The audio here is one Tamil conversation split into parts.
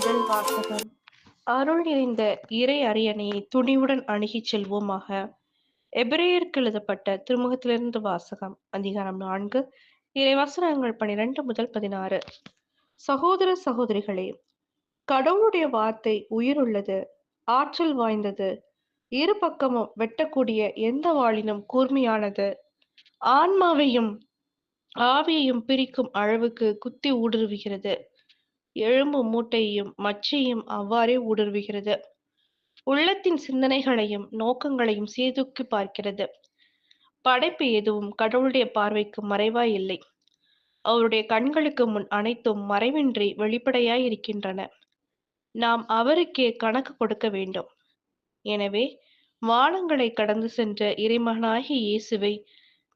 முதல் வாசகம். அருள் நிறைந்த இறை அரியணையை துணிவுடன் அணுகிச் செல்வோமாக. எபிரேயருக்கு எழுதப்பட்ட திருமுகத்திலிருந்து வாசகம். அதிகாரம் 4, இறைவசனங்கள் 12 முதல் 16. சகோதர சகோதரிகளே, கடவுளுடைய வார்த்தை உயிருள்ளது, ஆற்றல் வாய்ந்தது, இரு பக்கமும் வெட்டக்கூடிய எந்த வாளினும் கூர்மையானது, ஆன்மாவையும் ஆவியையும் பிரிக்கும் அளவுக்கு குத்தி ஊடுருவுகிறது, எலும்பு மூட்டையையும் மச்சையும் அவ்வாறே ஊடுருவுகிறது, உள்ளத்தின் சிந்தனைகளையும் நோக்கங்களையும் சீர்தூக்கி பார்க்கிறது. படைப்பு எதுவும் கடவுளுடைய பார்வைக்கு மறைவாய் இல்லை. அவருடைய கண்களுக்கு முன் அனைத்தும் மறைவின்றி வெளிப்படையாய் இருக்கின்றன. நாம் அவருக்கே கணக்கு கொடுக்க வேண்டும். எனவே வானங்களை கடந்து சென்ற இறைமகனாகிய இயேசுவை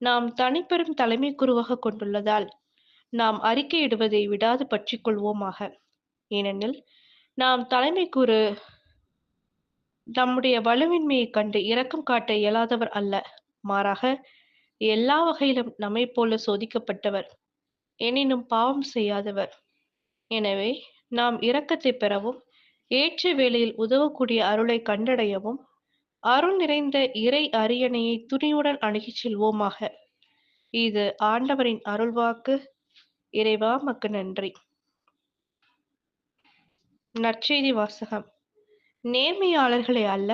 நாம் தனிப்பெரும் தலைமை குருவாக கொண்டுள்ளதால் நாம் அறிக்கையிடுவதை விடாது பற்றிக் கொள்வோமாக. ஏனெனில் நாம் தலைமை குரு நம்முடைய வலுவின்மையைக் கண்டு இரக்கம் காட்ட இயலாதவர் அல்ல, மாறாக எல்லா வகையிலும் நம்மைப் போல சோதிக்கப்பட்டவர், எனினும் பாவம் செய்யாதவர். எனவே நாம் இரக்கத்தை பெறவும் ஏற்ற வேளையில் உதவக்கூடிய அருளை கண்டடையவும் அருள் நிறைந்த இறை அரியணையை துணிவுடன் அணுகிச் செல்வோமாக. இது ஆண்டவரின் அருள்வாக்கு. இறைவா மக்கு நன்றி. நற்செய்தி வாசகம். நேர்மையாளர்களை அல்ல,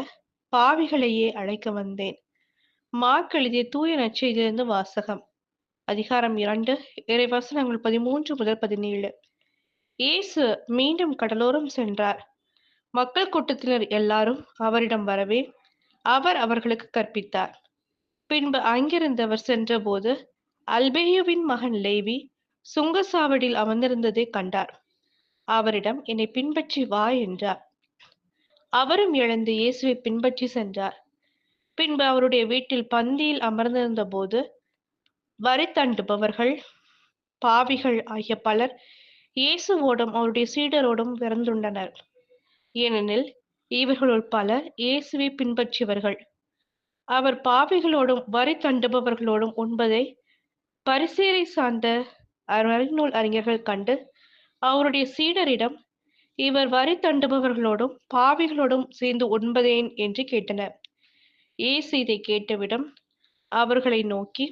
பாவிகளையே அழைக்க வந்தேன். மார்க் எழுதிய தூய நற்செய்தியிலிருந்து வாசகம். அதிகாரம் 2, இறைவசனங்கள் 13 முதல் 17. இயேசு மீண்டும் கடலோரம் சென்றார். மக்கள் கூட்டத்தினர் எல்லாரும் அவரிடம் வரவே அவர் அவர்களுக்கு கற்பித்தார். பின்பு அங்கிருந்தவர் சென்றபோது அல்பேயுவின் மகன் லேவி சுங்கசாவடியில் அமர்ந்திருந்ததை கண்டார். அவரிடம், என்னை பின்பற்றி வா என்றார். அவரும் எழுந்து இயேசுவை பின்பற்றி சென்றார். பின்பு அவருடைய வீட்டில் பந்தியில் அமர்ந்திருந்த போது வரி தண்டுபவர்கள், பாவிகள் ஆகிய பலர் இயேசுவோடும் அவருடைய சீடரோடும் விருந்துண்டனர். ஏனெனில் இவர்களுள் பலர் இயேசுவை பின்பற்றியவர்கள். அவர் பாவிகளோடும் வரி தண்டுபவர்களோடும் உண்பதை பரிசேயரை சார்ந்த மறைநூல் அறிஞர்கள் கண்டு அவருடைய சீடரிடம், இவர் வரி தண்டுபவர்களோடும் பாவிகளோடும் சேர்ந்து உண்பதேன் என்று கேட்டனர். இயேசு இதை கேட்டவிடம் அவர்களை நோக்கி,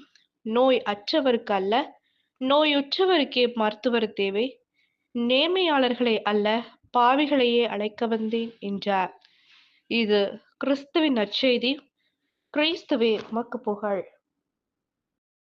நோய் அற்றவருக்கு அல்ல, நோயுற்றவருக்கே மருத்துவர் தேவை. நேர்மையாளர்களை அல்ல, பாவிகளையே அழைக்க வந்தேன் என்றார். இது கிறிஸ்துவின் நற்செய்தி. கிறிஸ்துவே உமக்கு புகழ்.